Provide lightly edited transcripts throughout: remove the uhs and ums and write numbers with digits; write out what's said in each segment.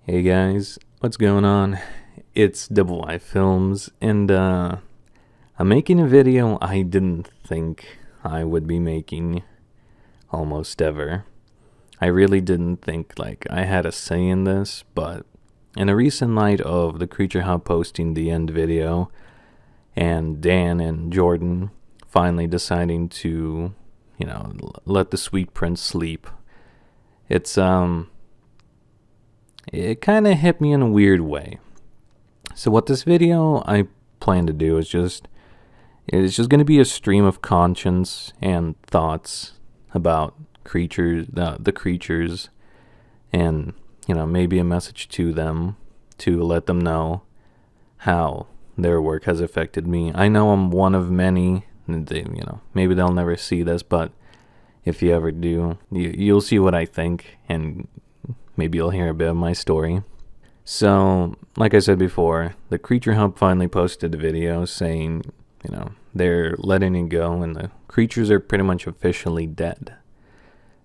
Hey guys, what's going on? It's YYfilms, and I'm making a video I didn't think I would be making almost ever. I really didn't think I had a say in this, but in a recent light of the Creature Hub posting the end video and Dan and Jordan finally deciding to, let the sweet prince sleep, it's it kind of hit me in a weird way. So what this video I plan to do is it's just going to be a stream of conscience and thoughts about creatures, the creatures, and maybe a message to them to let them know how their work has affected me. I know I'm one of many. Maybe they'll never see this, but if you ever do, you'll see what I think, and maybe you'll hear a bit of my story. So, like I said before, the Creature Hub finally posted a video saying, they're letting it go and the creatures are pretty much officially dead.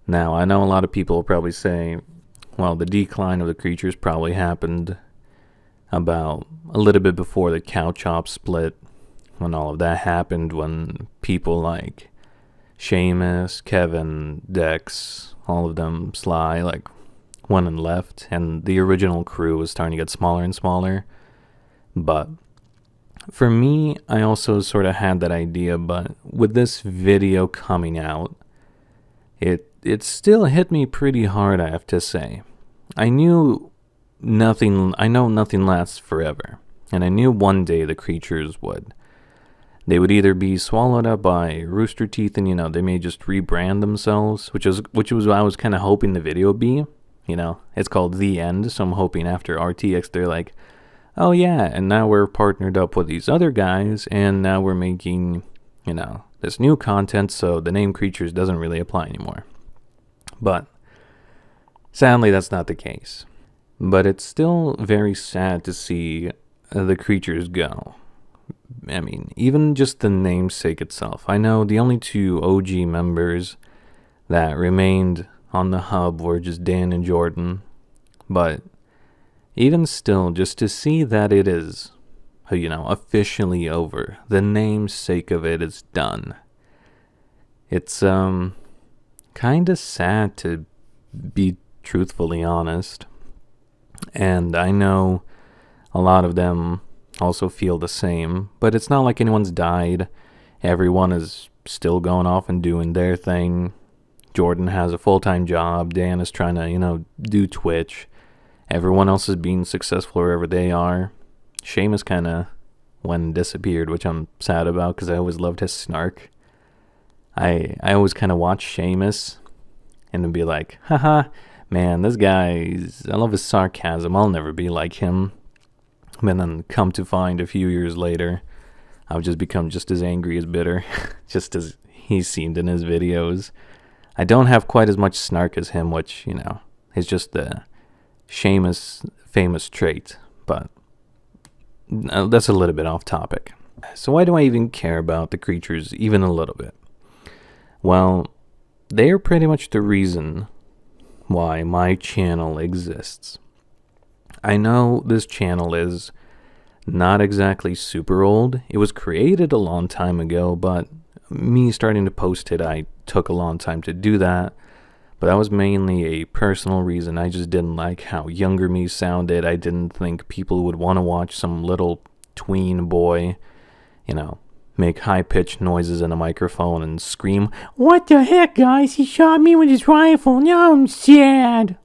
Now, I know a lot of people will probably say, well, the decline of the creatures probably happened about a little bit before the cow chop split, when all of that happened, when people like Seamus, Kevin, Dex, all of them, Sly, went and left, and the original crew was starting to get smaller and smaller. But for me, I also sort of had that idea, but with this video coming out, it still hit me pretty hard, I have to say. I know nothing lasts forever, and I knew one day the creatures would. They would either be swallowed up by Rooster Teeth, and they may just rebrand themselves, which was what I was kind of hoping the video would be. It's called The End, so I'm hoping after RTX they're like, oh yeah, and now we're partnered up with these other guys, and now we're making, this new content, so the name Creatures doesn't really apply anymore. But sadly, that's not the case. But it's still very sad to see the creatures go. I mean, even just the namesake itself. I know the only two OG members that remained on the hub were just Dan and Jordan, but even still, just to see that it is, officially over, the namesake of it is done. It's kind of sad, to be truthfully honest, and I know a lot of them also feel the same, but it's not like anyone's died. Everyone is still going off and doing their thing. Jordan has a full-time job. Dan is trying to, do Twitch. Everyone else is being successful wherever they are. Seamus kind of went and disappeared, which I'm sad about because I always loved his snark. I always kind of watch Seamus and be like, haha, man, this guy's, I love his sarcasm. I'll never be like him. And then come to find a few years later, I've just become just as angry as bitter, just as he seemed in his videos. I don't have quite as much snark as him, which, is just the Seamus famous trait, but that's a little bit off topic. So why do I even care about the creatures even a little bit? Well, they are pretty much the reason why my channel exists. I know this channel is not exactly super old. It was created a long time ago, but me starting to post it, I took a long time to do that. But that was mainly a personal reason. I just didn't like how younger me sounded. I didn't think people would want to watch some little tween boy, make high-pitched noises in a microphone and scream, "What the heck, guys? He shot me with his rifle. Now I'm sad."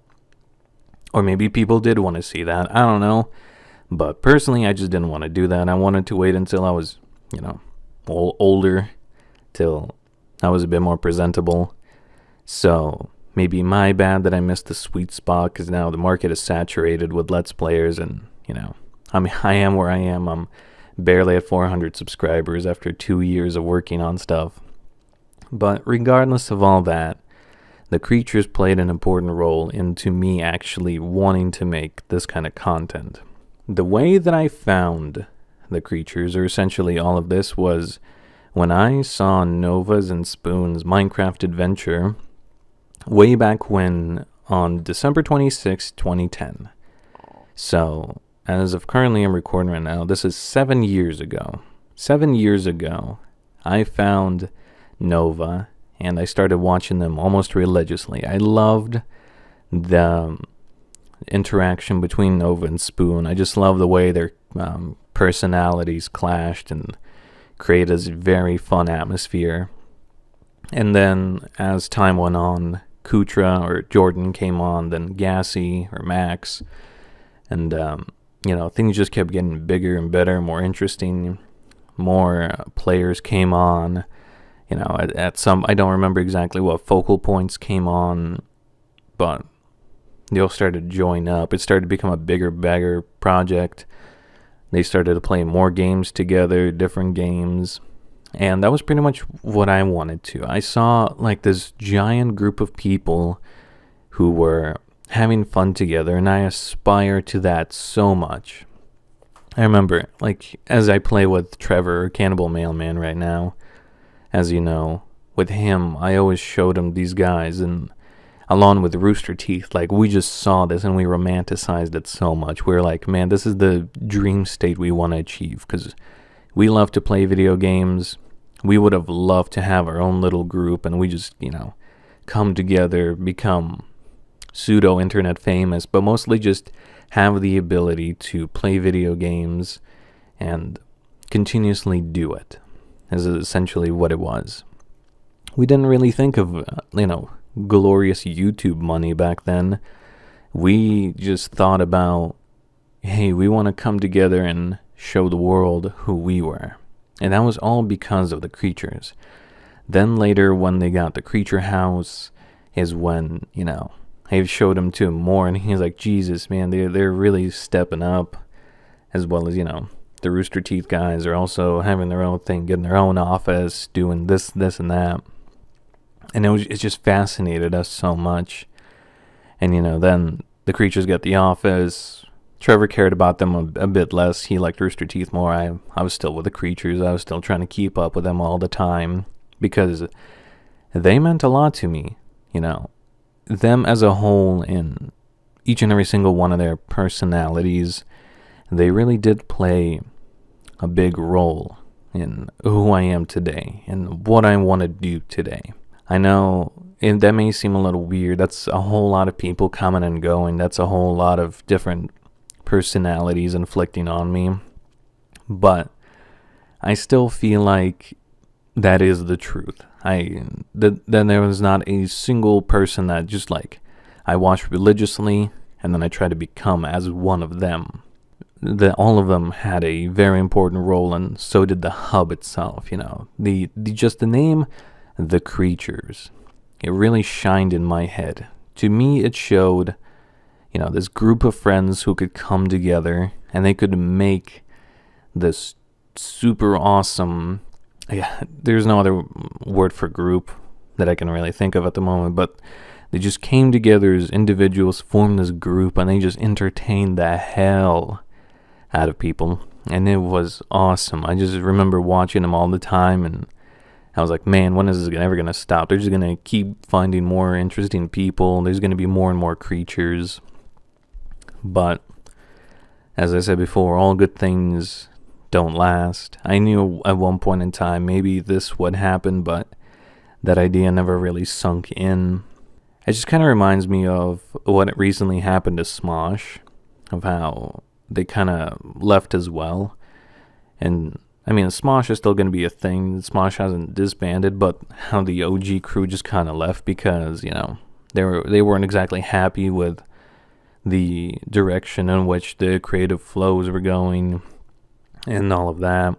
Or maybe people did want to see that. I don't know. But personally, I just didn't want to do that. I wanted to wait until I was, older, till I was a bit more presentable. So maybe my bad that I missed the sweet spot, because now the market is saturated with Let's Players, and, I am where I am. I'm barely at 400 subscribers after 2 years of working on stuff. But regardless of all that, the creatures played an important role into me actually wanting to make this kind of content. The way that I found the creatures, or essentially all of this, was when I saw Nova's and Spoon's Minecraft adventure way back when, on December 26, 2010. So, as of currently I'm recording right now, this is 7 years ago. 7 years ago, I found Nova and I started watching them almost religiously. I loved the interaction between Nova and Spoon. I just love the way their personalities clashed and created this very fun atmosphere. And then as time went on, Kutra or Jordan came on, then Gassy or Max, and things just kept getting bigger and better, more interesting. More players came on. At some, I don't remember exactly what focal points came on, but they all started to join up. It started to become a bigger project. They started to play more games together, different games. And that was pretty much what I wanted to. I saw like this giant group of people who were having fun together, and I aspire to that so much. I remember, like, as I play with Trevor, Cannibal Mailman right now, as you know, with him, I always showed him these guys, and along with Rooster Teeth, like, we just saw this and we romanticized it so much. We were like, man, this is the dream state we want to achieve, because we love to play video games. We would have loved to have our own little group, and we just, come together, become pseudo-internet famous, but mostly just have the ability to play video games and continuously do it, is essentially what it was. We didn't really think of, glorious YouTube money back then. We just thought about, hey, we want to come together and show the world who we were. And that was all because of the creatures. Then later, when they got the creature house, is when, I showed him to him more, and he's like, Jesus, man, they're really stepping up, as well as, the Rooster Teeth guys are also having their own thing, getting their own office, doing this, and that. And it just fascinated us so much. And, then the creatures got the office. Trevor cared about them a bit less. He liked Rooster Teeth more. I was still with the creatures. I was still trying to keep up with them all the time because they meant a lot to me, Them as a whole, in each and every single one of their personalities, they really did play a big role in who I am today and what I want to do today. I know that may seem a little weird. That's a whole lot of people coming and going. That's a whole lot of different personalities inflicting on me. But I still feel like that is the truth. Then there was not a single person that just like I watched religiously and then I tried to become as one of them. All of them had a very important role, and so did the hub itself. The name, the creatures. It really shined in my head. To me, it showed, this group of friends who could come together and they could make this super awesome. Yeah, there's no other word for group that I can really think of at the moment, but they just came together as individuals, formed this group, and they just entertained the hell out of people, and it was awesome. I just remember watching them all the time, and I was like, man, when is this ever going to stop? They're just going to keep finding more interesting people. There's going to be more and more creatures. But, as I said before, all good things don't last. I knew at one point in time maybe this would happen, but that idea never really sunk in. It just kind of reminds me of what recently happened to Smosh, of how they kind of left as well. And I mean, Smosh is still going to be a thing. Smosh hasn't disbanded, but how the OG crew just kind of left because, they weren't exactly happy with the direction in which the creative flows were going and all of that.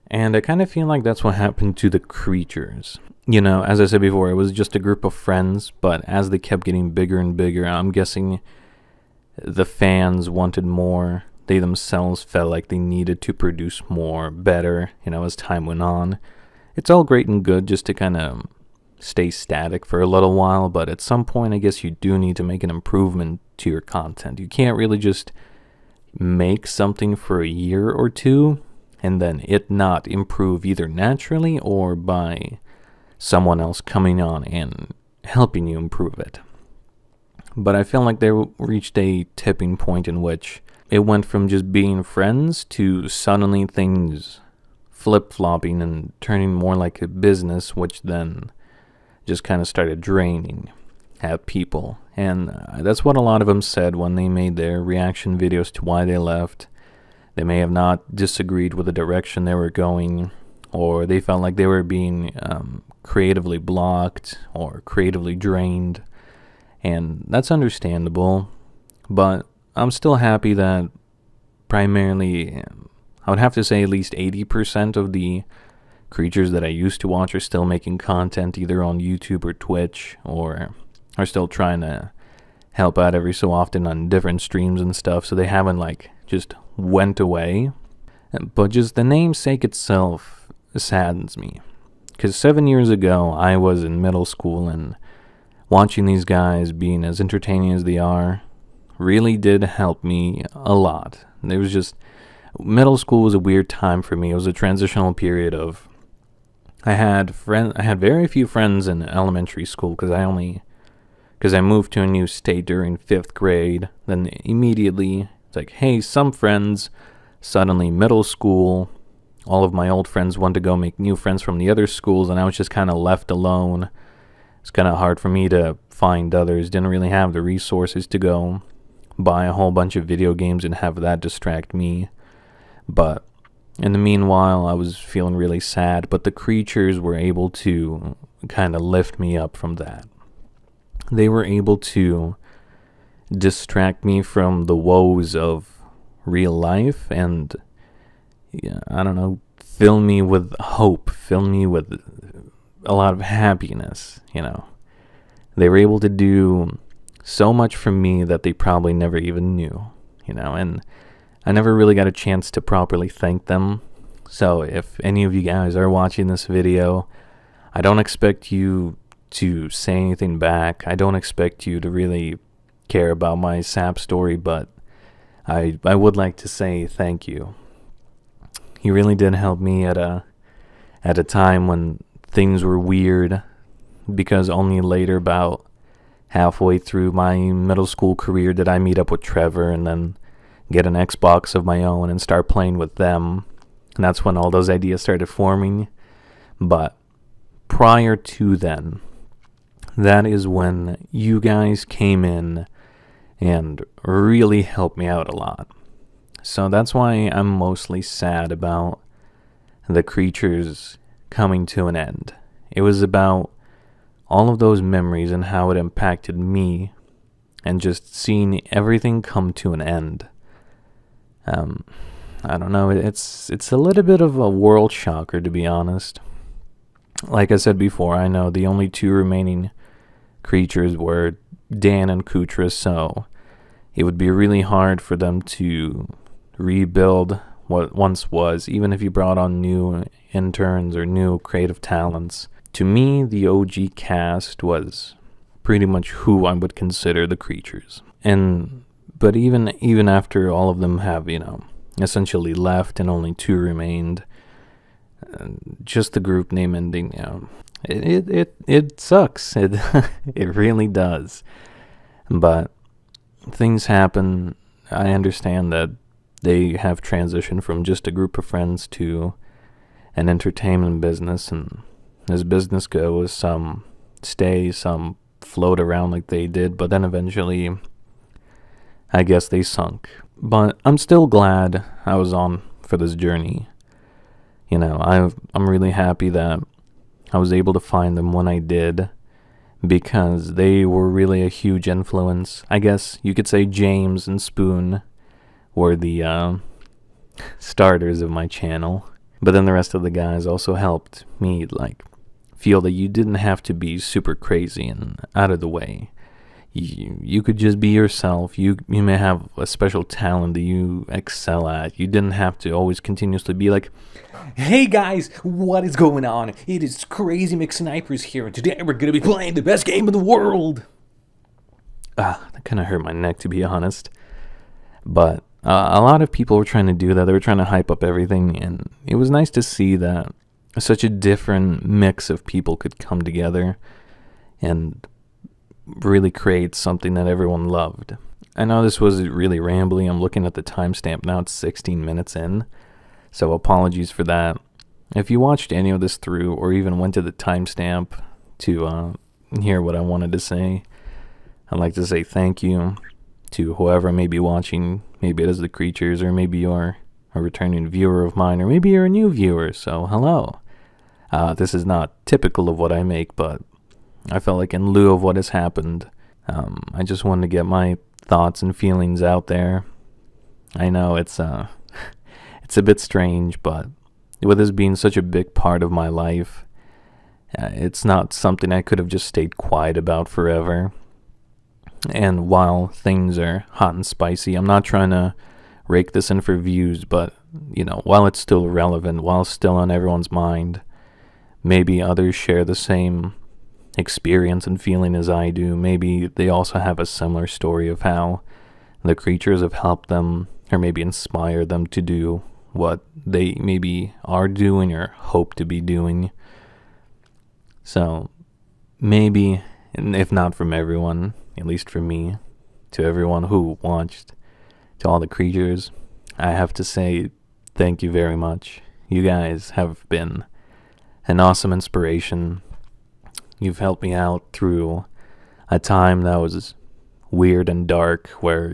And I kind of feel like that's what happened to the creatures. As I said before, it was just a group of friends, but as they kept getting bigger and bigger, I'm guessing the fans wanted more. They themselves felt like they needed to produce more, better, as time went on. It's all great and good just to kind of stay static for a little while, but at some point, I guess you do need to make an improvement to your content. You can't really just make something for a year or two and then it not improve either naturally or by someone else coming on and helping you improve it. But I feel like they reached a tipping point in which it went from just being friends to suddenly things flip-flopping and turning more like a business, which then just kind of started draining at people. And that's what a lot of them said when they made their reaction videos to why they left. They may have not disagreed with the direction they were going, or they felt like they were being creatively blocked or creatively drained. And that's understandable, but I'm still happy that primarily, I would have to say at least 80% of the creators that I used to watch are still making content either on YouTube or Twitch, or are still trying to help out every so often on different streams and stuff, so they haven't like just went away. But just the namesake itself saddens me, because 7 years ago I was in middle school, and watching these guys being as entertaining as they are really did help me a lot. It was just, middle school was a weird time for me. It was a transitional period of, I had very few friends in elementary school because I moved to a new state during 5th grade. Then immediately it's like, hey, some friends. Suddenly middle school, all of my old friends wanted to go make new friends from the other schools, and I was just kind of left alone. It's kind of hard for me to find others. Didn't really have the resources to go buy a whole bunch of video games and have that distract me. But in the meanwhile, I was feeling really sad, but the creatures were able to kind of lift me up from that. They were able to distract me from the woes of real life and, I don't know, fill me with hope, fill me with a lot of happiness, They were able to do so much for me that they probably never even knew, and I never really got a chance to properly thank them. So if any of you guys are watching this video, I don't expect you to say anything back. I don't expect you to really care about my sap story, but I would like to say thank you. You really did help me at a time when things were weird, because only later, about halfway through my middle school career, did I meet up with Trevor and then get an Xbox of my own and start playing with them. And that's when all those ideas started forming. But prior to then, that is when you guys came in and really helped me out a lot. So that's why I'm mostly sad about the creatures coming to an end. It was about all of those memories and how it impacted me, and just seeing everything come to an end. I don't know, it's a little bit of a world shocker, to be honest. Like I said before, I know the only two remaining creatures were Dan and Kutra, so it would be really hard for them to rebuild what once was, even if you brought on new interns or new creative talents. To me, the OG cast was pretty much who I would consider the creatures. But even after all of them have, essentially left and only two remained, just the group name ending, it sucks. It it really does. But things happen. I understand that they have transitioned from just a group of friends to an entertainment business, and as business goes, some stay, some float around like they did, but then eventually, I guess they sunk. But I'm still glad I was on for this journey. I'm really happy that I was able to find them when I did, because they were really a huge influence. I guess you could say James and Spoon were the starters of my channel. But then the rest of the guys also helped me feel that you didn't have to be super crazy and out of the way. You could just be yourself. You may have a special talent that you excel at. You didn't have to always continuously be like, hey guys, what is going on? It is Crazy McSnipers here, and today we're going to be playing the best game in the world. That kind of hurt my neck, to be honest. But a lot of people were trying to do that. They were trying to hype up everything, and it was nice to see that such a different mix of people could come together and really create something that everyone loved. I know this was really rambly. I'm looking at the timestamp now. It's 16 minutes in. So apologies for that. If you watched any of this through or even went to the timestamp to hear what I wanted to say, I'd like to say thank you to whoever may be watching. Maybe it is the creatures, or maybe you're a returning viewer of mine, or maybe you're a new viewer, so hello. This is not typical of what I make, but I felt like in lieu of what has happened, I just wanted to get my thoughts and feelings out there. I know it's it's a bit strange, but with this being such a big part of my life, it's not something I could have just stayed quiet about forever. And while things are hot and spicy, I'm not trying to rake this in for views, but, while it's still relevant, while it's still on everyone's mind, maybe others share the same experience and feeling as I do. Maybe they also have a similar story of how the creatures have helped them, or maybe inspired them to do what they maybe are doing or hope to be doing. So maybe, and if not from everyone, at least for me, to everyone who watched, to all the creatures, I have to say thank you very much. You guys have been an awesome inspiration. You've helped me out through a time that was weird and dark, where,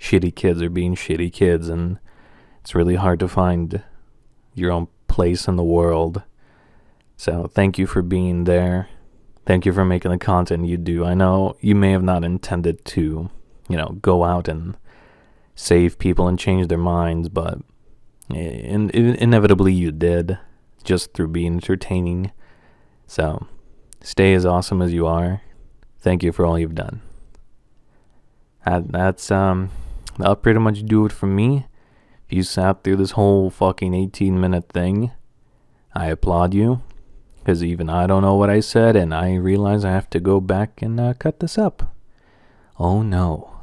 shitty kids are being shitty kids, and it's really hard to find your own place in the world. So thank you for being there. Thank you for making the content you do. I know you may have not intended to, go out and save people and change their minds, but inevitably you did, just through being entertaining. So stay as awesome as you are. Thank you for all you've done. That'll pretty much do it for me. If you sat through this whole fucking 18-minute thing, I applaud you. Because even I don't know what I said, and I realize I have to go back and cut this up. Oh no.